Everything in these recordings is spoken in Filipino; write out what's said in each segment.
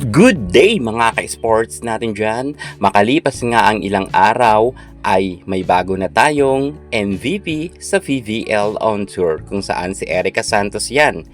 Good day mga ka-sports natin dyan. Makalipas nga ang ilang araw ay may bago na tayong MVP sa PVL On Tour kung saan si Erica Santos yan.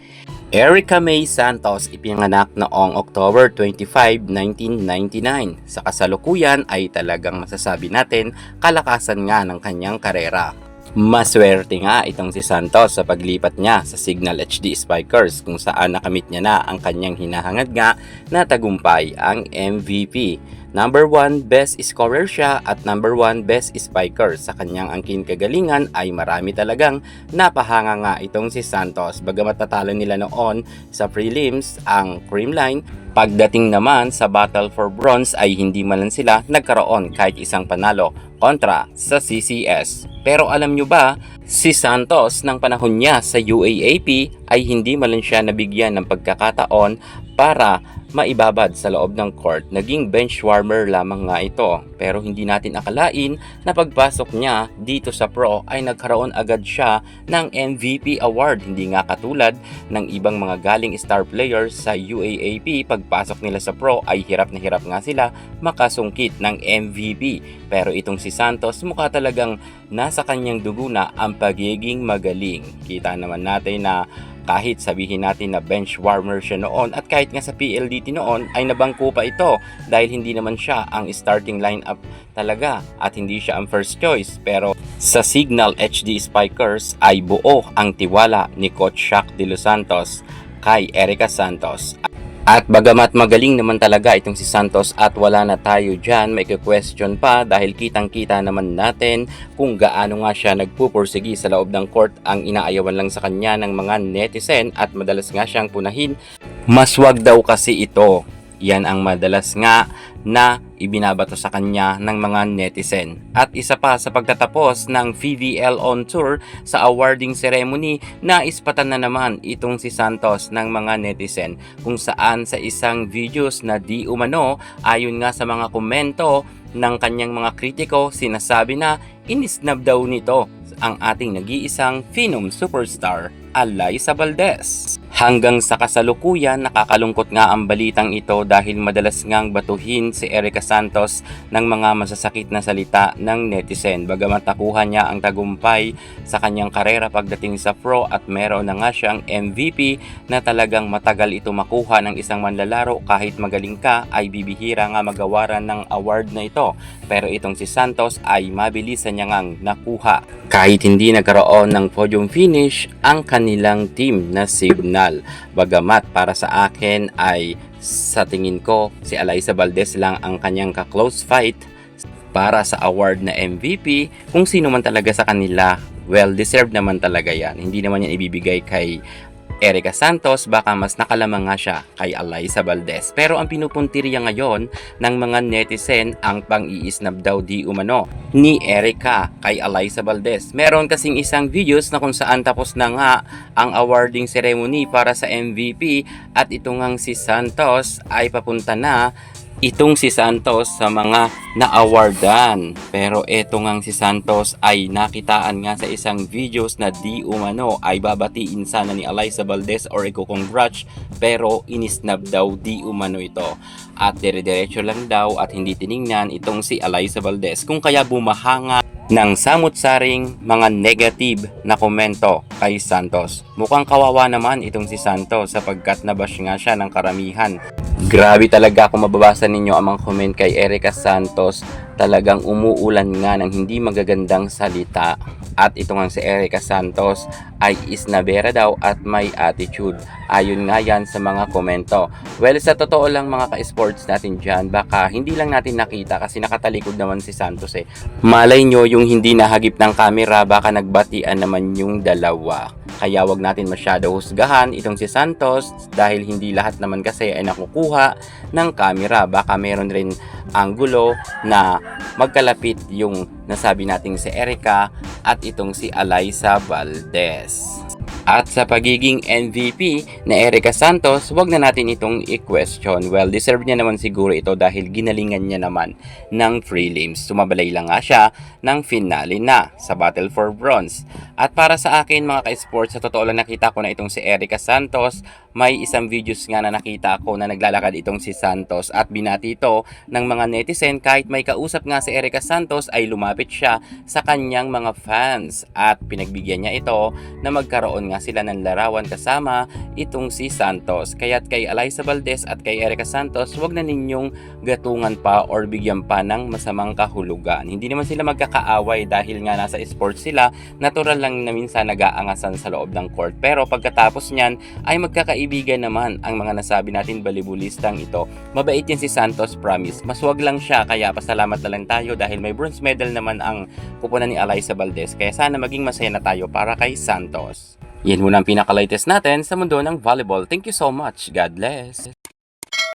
Erica May Santos ipinanganak noong October 25, 1999. Sa kasalukuyan ay talagang masasabi natin kalakasan nga ng kanyang karera. Maswerte nga itong si Santos sa paglipat niya sa Signal HD Spikers kung saan nakamit niya na ang kanyang hinahangad nga na tagumpay ang MVP. Number 1 best scorer siya at number 1 best spiker. Sa kanyang angkin kagalingan ay marami talagang napahanga nga itong si Santos. Bagamat natalo nila noon sa prelims ang Creamline, pagdating naman sa Battle for Bronze ay hindi man lang sila nagkaroon kahit isang panalo kontra sa CCS. Pero alam nyo ba, si Santos ng panahon niya sa UAAP ay hindi man lang siya nabigyan ng pagkakataon para maibabad sa loob ng court. Naging bench warmer lamang nga ito. Pero hindi natin akalain na pagpasok niya dito sa pro ay nagkaroon agad siya ng MVP award. Hindi nga katulad ng ibang mga galing star players sa UAAP. Pagpasok nila sa pro ay hirap na hirap nga sila makasungkit ng MVP. Pero itong si Santos mukha talagang nasa kanyang dugo na ang pagiging magaling. Kita naman natin na kahit sabihin natin na bench warmer siya noon at kahit nga sa PLDT noon ay nabangko pa ito dahil hindi naman siya ang starting lineup talaga at hindi siya ang first choice. Pero sa Signal HD Spikers ay buo ang tiwala ni Coach Shaq De Los Santos kay Erica Santos. At bagamat magaling naman talaga itong si Santos at wala na tayo dyan, may question pa dahil kitang-kita naman natin kung gaano nga siya nagpupursigi sa loob ng court. Ang inaayawan lang sa kanya ng mga netizen at madalas nga siyang punahin. Maswag daw kasi ito. Yan ang madalas nga na ibinabato sa kanya ng mga netizen. At isa pa sa pagtatapos ng PVL On Tour sa awarding ceremony, naispatan na naman itong si Santos ng mga netizen kung saan sa isang videos na di umano ayon nga sa mga komento ng kanyang mga kritiko, sinasabi na inisnab daw nito ang ating nag-iisang Phenom superstar, Alyssa Valdez. Hanggang sa kasalukuyan, nakakalungkot nga ang balitang ito dahil madalas ngang batuhin si Erica Santos ng mga masasakit na salita ng netizen. Bagamat nakuha niya ang tagumpay sa kanyang karera pagdating sa pro at meron na nga siyang MVP na talagang matagal ito makuha ng isang manlalaro. Kahit magaling ka ay bibihira nga magawaran ng award na ito. Pero itong si Santos ay mabilisan niya ngang nakuha. Kahit hindi nagkaroon ng podium finish ang kanilang team na Signal. Bagamat para sa akin ay sa tingin ko si Alyssa Valdez lang ang kanyang ka-close fight para sa award na MVP. Kung sino man talaga sa kanila, well deserved naman talaga yan. Hindi naman yan ibibigay kay Erica Santos, baka mas nakalamang nga siya kay Alyssa Valdez. Pero ang pinupuntirya ngayon ng mga netizen ang pang-iisnab daw di umano ni Erica kay Alyssa Valdez. Meron kasing isang videos na kung saan tapos na nga ang awarding ceremony para sa MVP at ito ngang si Santos ay papunta na itong si Santos sa mga na-awardan. Pero eto ngang si Santos ay nakitaan nga sa isang videos na di umano ay babatiin sana ni Alyssa Valdez or i-congrats, pero inisnab daw di umano ito. At dire-diretso lang daw at hindi tiningnan itong si Alyssa Valdez, kung kaya bumahanga ng samut-saring mga negative na komento kay Santos. Mukhang kawawa naman itong si Santos sapagkat nabash nga siya ng karamihan. Grabe talaga kung mababasa ninyo ang mga comment kay Erica Santos. Talagang umuulan nga ng hindi magagandang salita. At ito nga si Erica Santos ay isnabera daw at may attitude. Ayon nga yan sa mga komento. Well, sa totoo lang mga ka-sports natin dyan, baka hindi lang natin nakita kasi nakatalikod naman si Santos eh. Malay nyo yung hindi nahagip ng camera, baka nagbatian naman yung dalawa. Kaya wag natin masyado husgahan itong si Santos dahil hindi lahat naman kasi ay nakukuha ng camera. Baka meron rin anggulo na magkalapit yung nasabi nating si Erica at itong si Alyssa Valdez. At sa pagiging MVP na Erica Santos, wag na natin itong i-question. Well, deserve niya naman siguro ito dahil ginalingan niya naman ng prelims. Sumabalay lang nga siya ng finale na sa Battle for Bronze. At para sa akin mga ka-sports, sa totoo lang nakita ko na itong si Erica Santos. May isang videos nga na nakita ko na naglalakad itong si Santos at binati ito ng mga netizen. Kahit may kausap nga si Erica Santos ay lumapit siya sa kanyang mga fans at pinagbigyan niya ito na magkaroon nga sila ng larawan kasama itong si Santos. Kaya't kay Alyssa Valdez at kay Erica Santos, wag na ninyong gatungan pa or bigyan pa ng masamang kahulugan. Hindi naman sila magkakaaway dahil nga nasa sports sila, natural lang na minsan nag-aangasan sa loob ng court. Pero pagkatapos niyan ay magkakaibigan naman ang mga nasabi natin balibulistang ito. Mabait yan si Santos, promise. Maswag lang siya, kaya pasalamat na lang tayo dahil may bronze medal naman ang kupunan ni Alyssa Valdez. Kaya sana maging masaya na tayo para kay Santos. Yan muna ang pinaka-latest natin sa mundo ng volleyball. Thank you so much. God bless.